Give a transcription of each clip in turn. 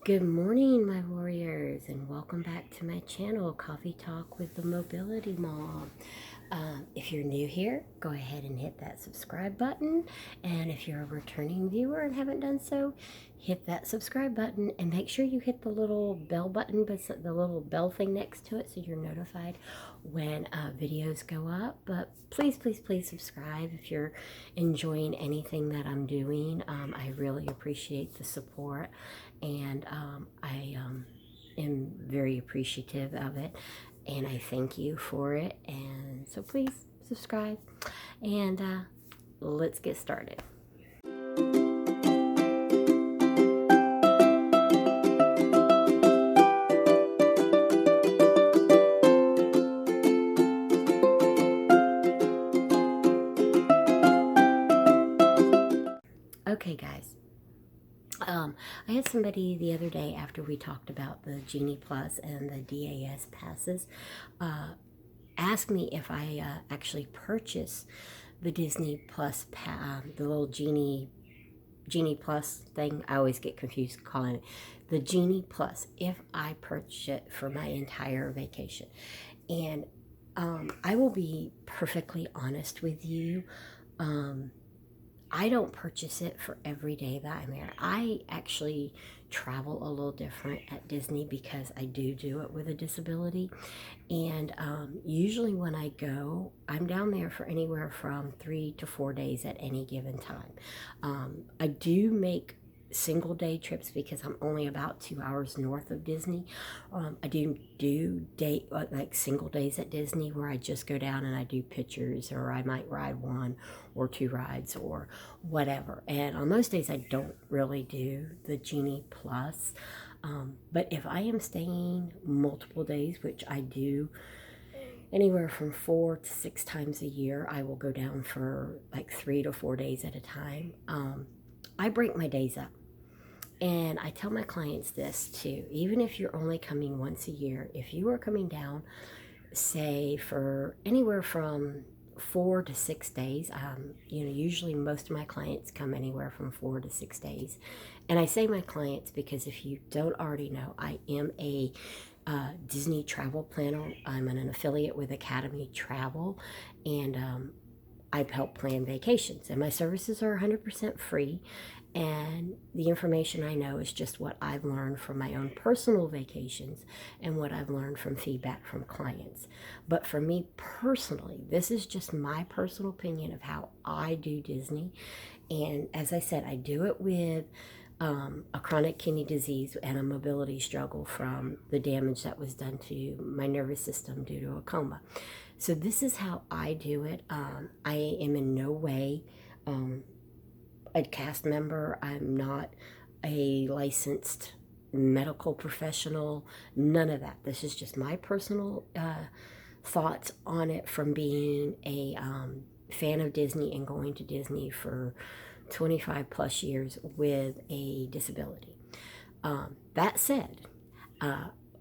Good morning, my warriors, and welcome back to my channel, Coffee Talk with the Mobility Mom. If you're new here, go ahead and hit that subscribe button. And if you're a returning viewer and haven't done so, hit that subscribe button and make sure you hit the little bell button, but the little bell thing next to it so you're notified when videos go up. But please, please, please subscribe if you're enjoying anything that I'm doing. I really appreciate the support, and I am very appreciative of it, and I thank you for it. And so please subscribe, and let's get started. Okay, guys. I had somebody the other day after we talked about the Genie Plus and the DAS passes ask me if I actually purchased the Disney Plus, the little Genie Plus thing. I always get confused calling it the Genie Plus, if I purchased it for my entire vacation. And I will be perfectly honest with you. I don't purchase it for every day that I'm there. I actually travel a little different at Disney because I do it with a disability. And usually when I go, I'm down there for anywhere from 3 to 4 days at any given time. I do make single day trips because I'm only about 2 hours north of Disney. I do day like single days at Disney where I just go down and I do pictures, or I might ride 1 or 2 rides or whatever. And on those days I don't really do the Genie Plus. But if I am staying multiple days, which I do anywhere from 4 to 6 times a year, I will go down for like 3 to 4 days at a time. I break my days up. And I tell my clients this too, even if you're only coming once a year, if you are coming down, say for anywhere from 4 to 6 days, usually most of my clients come anywhere from 4 to 6 days. And I say my clients because if you don't already know, I am a Disney travel planner. I'm an affiliate with Academy Travel, and I help plan vacations, and my services are 100% free, and the information I know is just what I've learned from my own personal vacations and what I've learned from feedback from clients. But for me personally, this is just my personal opinion of how I do Disney. And as I said, I do it with a chronic kidney disease and a mobility struggle from the damage that was done to my nervous system due to a coma. So this is how I do it. I am in no way a cast member. I'm not a licensed medical professional. None of that. This is just my personal thoughts on it from being a fan of Disney and going to Disney for 25 plus years with a disability. That said,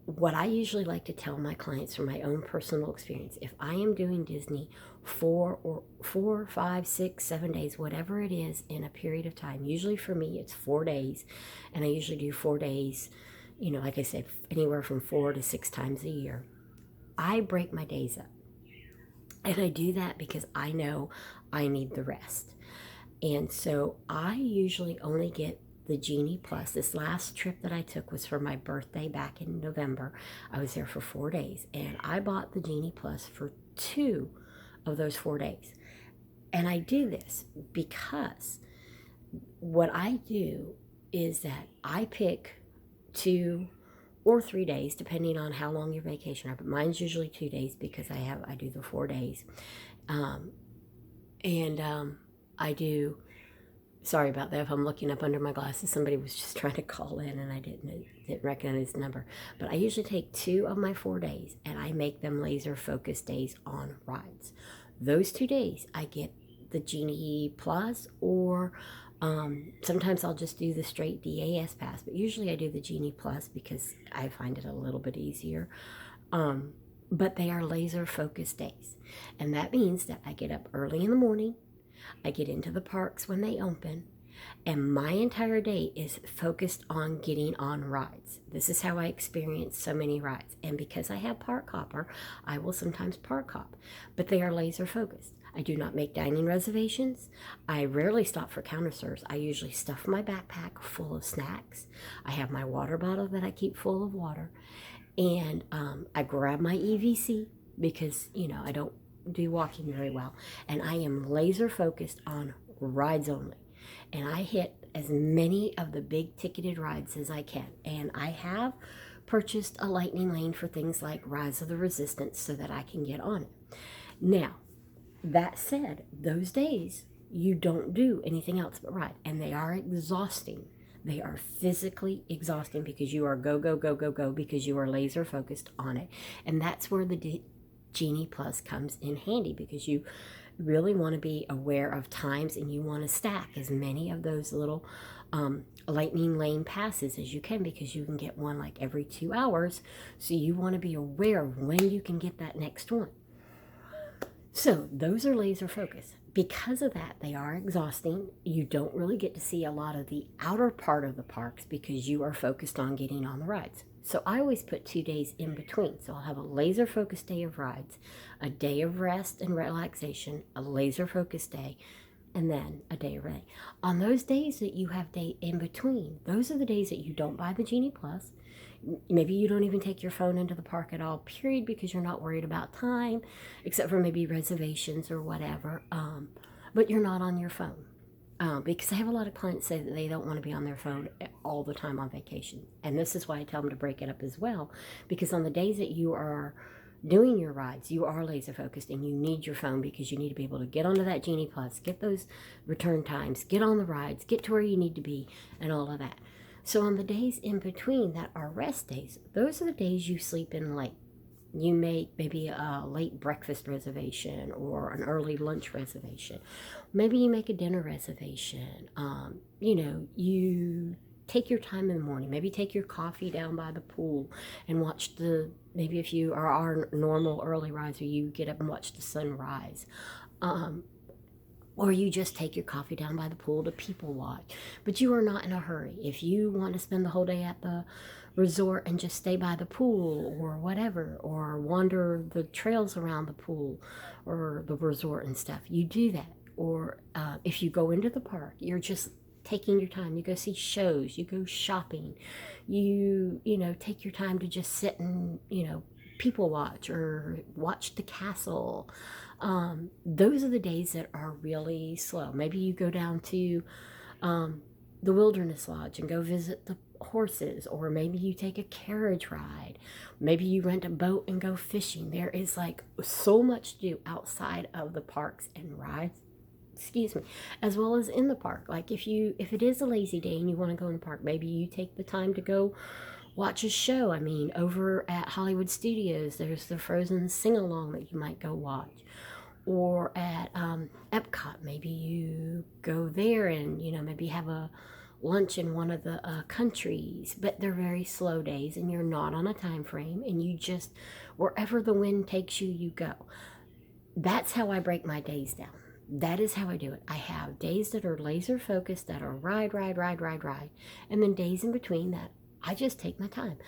what I usually like to tell my clients from my own personal experience, if I am doing Disney 4, 5, 6, 7 days, whatever it is in a period of time, usually for me it's 4 days, and I usually do 4 days, like I said, anywhere from 4 to 6 times a year. I break my days up, and I do that because I know I need the rest. And so I usually only get the Genie Plus. This last trip that I took was for my birthday back in November. I was there for 4 days, and I bought the Genie Plus for 2 of those 4 days. And I do this because what I do is that I pick 2 or 3 days, depending on how long your vacation are. But mine's usually 2 days because I do the 4 days. I do, sorry about that if I'm looking up under my glasses. Somebody was just trying to call in and I didn't recognize the number. But I usually take 2 of my 4 days and I make them laser focused days on rides. Those 2 days I get the Genie Plus, or sometimes I'll just do the straight DAS pass, but usually I do the Genie Plus because I find it a little bit easier. But they are laser focused days, and that means that I get up early in the morning, I get into the parks when they open, And my entire day is focused on getting on rides. This is how I experience so many rides. And because I have park hopper, I will sometimes park hop, but they are laser focused. I do not make dining reservations. I rarely stop for counter serves. I usually stuff my backpack full of snacks. I have my water bottle that I keep full of water. And I grab my EVC because, I don't do walking very well. And I am laser focused on rides only. And I hit as many of the big ticketed rides as I can. And I have purchased a lightning lane for things like Rise of the Resistance so that I can get on it. Now, that said, those days you don't do anything else but ride, and they are exhausting. They are physically exhausting because you are go, go, go, go, go, because you are laser focused on it. And that's where the Genie Plus comes in handy, because you really want to be aware of times and you want to stack as many of those little lightning lane passes as you can, because you can get one like every 2 hours. So you want to be aware of when you can get that next one. So those are laser focused. Because of that, they are exhausting. You don't really get to see a lot of the outer part of the parks because you are focused on getting on the rides. So I always put 2 days in between. So I'll have a laser focused day of rides, a day of rest and relaxation, a laser focused day, and then a day of rain. On those days that you have day in between, those are the days that you don't buy the Genie Plus. Maybe you don't even take your phone into the park at all, period, because you're not worried about time, except for maybe reservations or whatever. But you're not on your phone. Because I have a lot of clients say that they don't want to be on their phone all the time on vacation. And this is why I tell them to break it up as well. Because on the days that you are doing your rides, you are laser focused and you need your phone, because you need to be able to get onto that Genie Plus, get those return times, get on the rides, get to where you need to be, and all of that. So on the days in between that are rest days, those are the days you sleep in late. You make maybe a late breakfast reservation or an early lunch reservation. Maybe you make a dinner reservation. You take your time in the morning. Maybe take your coffee down by the pool and watch maybe if you are our normal early riser, you get up and watch the sunrise. Or you just take your coffee down by the pool to people watch. But you are not in a hurry. If you want to spend the whole day at the resort and just stay by the pool or whatever, or wander the trails around the pool or the resort and stuff, you do that. Or if you go into the park, you're just taking your time. You go see shows, you go shopping, you take your time to just sit and, people watch or watch the castle. Those are the days that are really slow. Maybe you go down to the Wilderness Lodge and go visit the horses, or maybe you take a carriage ride. Maybe you rent a boat and go fishing. There is like so much to do outside of the parks and rides, as well as in the park. Like if it is a lazy day and you want to go in the park, maybe you take the time to go watch a show. I mean, over at Hollywood Studios, there's the Frozen sing-along that you might go watch. Or at Epcot, maybe you go there and, maybe have a lunch in one of the countries. But they're very slow days and you're not on a time frame, and you just, wherever the wind takes you, you go. That's how I break my days down. That is how I do it. I have days that are laser focused, that are ride. And then days in between that I just take my time.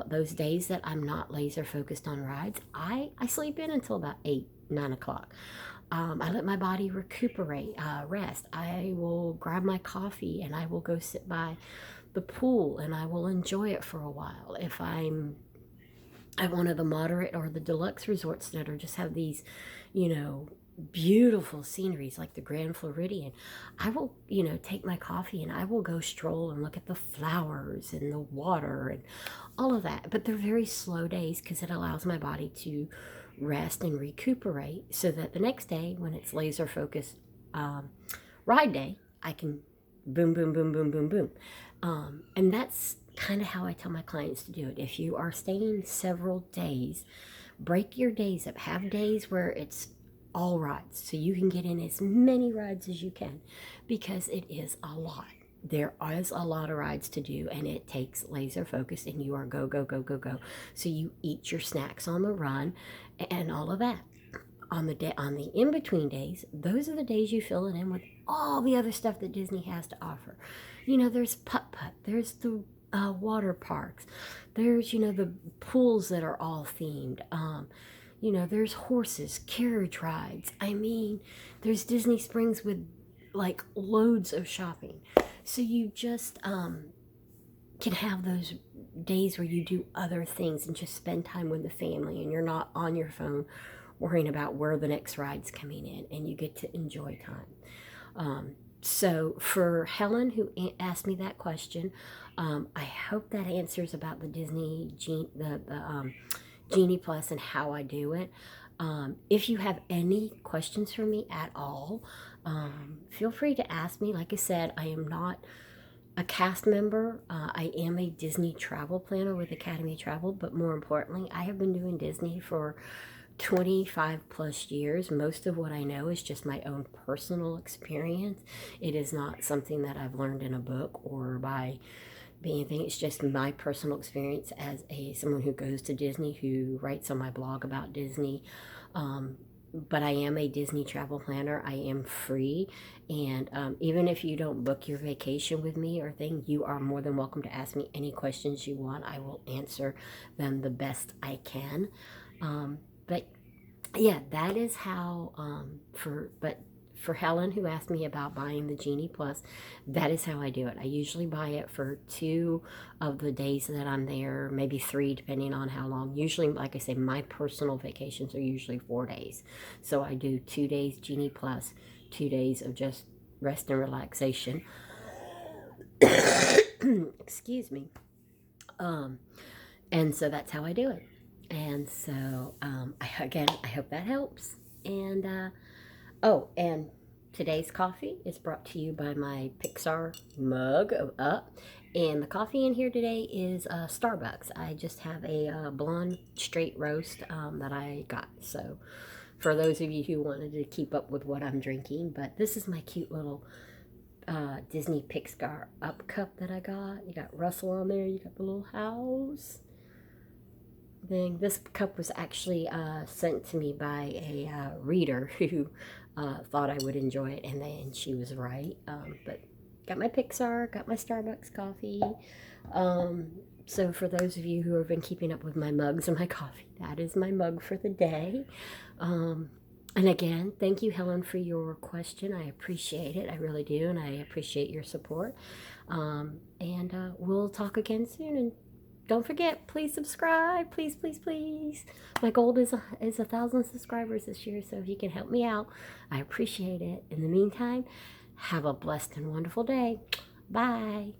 Those days that I'm not laser focused on rides, I sleep in until about 8-9 o'clock. I let my body recuperate, rest. I will grab my coffee and I will go sit by the pool and I will enjoy it for a while. If I'm at one of the moderate or the deluxe resorts that are just have these, beautiful sceneries like the Grand Floridian, I will, take my coffee and I will go stroll and look at the flowers and the water and all of that. But they're very slow days because it allows my body to rest and recuperate, so that the next day when it's laser focused ride day, I can boom, boom, boom, boom, boom, boom. And that's kind of how I tell my clients to do it. If you are staying several days, break your days up. Have days where it's all rides, so you can get in as many rides as you can, because it is a lot. There is a lot of rides to do, and it takes laser focus, and you are go, go, go, go, go. So you eat your snacks on the run and all of that. on the in-between days, those are the days you fill it in with all the other stuff that Disney has to offer. There's putt-putt, there's the water parks, there's the pools that are all themed. There's horses, carriage rides. I mean, there's Disney Springs with like loads of shopping. So you just can have those days where you do other things and just spend time with the family, and you're not on your phone worrying about where the next ride's coming in, and you get to enjoy time. So for Helen, who asked me that question, I hope that answers about the Disney Genie Plus and how I do it. If you have any questions for me at all, feel free to ask me. Like I said, I am not a cast member. I am a Disney travel planner with Academy Travel, but more importantly, I have been doing Disney for 25 plus years. Most of what I know is just my own personal experience. It is not something that I've learned in a book or by being anything. It's just my personal experience as someone who goes to Disney, who writes on my blog about Disney. But I am a Disney travel planner. I am free, and even if you don't book your vacation with me or thing, you are more than welcome to ask me any questions you want. I will answer them the best I can. But yeah, that is how for Helen, who asked me about buying the Genie Plus, that is how I do it. I usually buy it for 2 of the days that I'm there, maybe 3 depending on how long. Usually, like I say, my personal vacations are usually 4 days. So I do 2 days Genie Plus, 2 days of just rest and relaxation. Excuse me. And so that's how I do it. And so, I hope that helps. And, and today's coffee is brought to you by my Pixar mug of Up. And the coffee in here today is Starbucks. I just have a blonde straight roast that I got. So for those of you who wanted to keep up with what I'm drinking, but this is my cute little Disney Pixar Up cup that I got. You got Russell on there. You got the little house thing. This cup was actually sent to me by a reader who thought I would enjoy it, and then she was right. But got my Pixar, got my Starbucks coffee. So for those of you who have been keeping up with my mugs and my coffee, that is my mug for the day. And again, thank you, Helen, for your question. I appreciate it. I really do, and I appreciate your support. And we'll talk again soon. And don't forget, please subscribe. Please, please, please. My goal is 1,000 subscribers this year, so if you can help me out, I appreciate it. In the meantime, have a blessed and wonderful day. Bye.